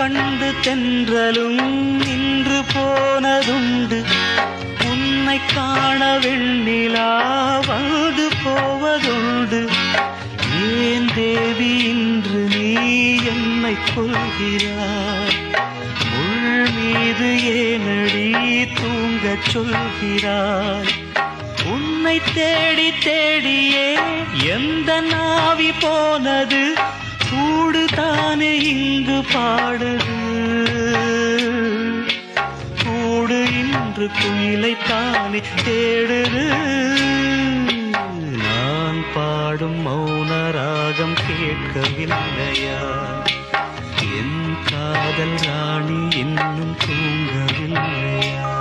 கண்டு தென்றலும் நின்று போனதுண்டு. உன்னை காண வெண்ணிலா வந்து போவதுண்டு. ஏன் தேவி இன்று நீ என்னை கொள்கிறாய்? முள் மீது ஏனடி தூங்கச் சொல்கிறாய்? உன்னை தேடி தேடியே எந்த நாவி போனது? கூடு தானே இங்கு பாடுது. கூடு இன்று குயிலை தானே தேடுது. நான் பாடும் மௌன ராகம் கேட்கவில்லையா? என் காதல் ராணி இன்னும் தூங்கவில்லையா?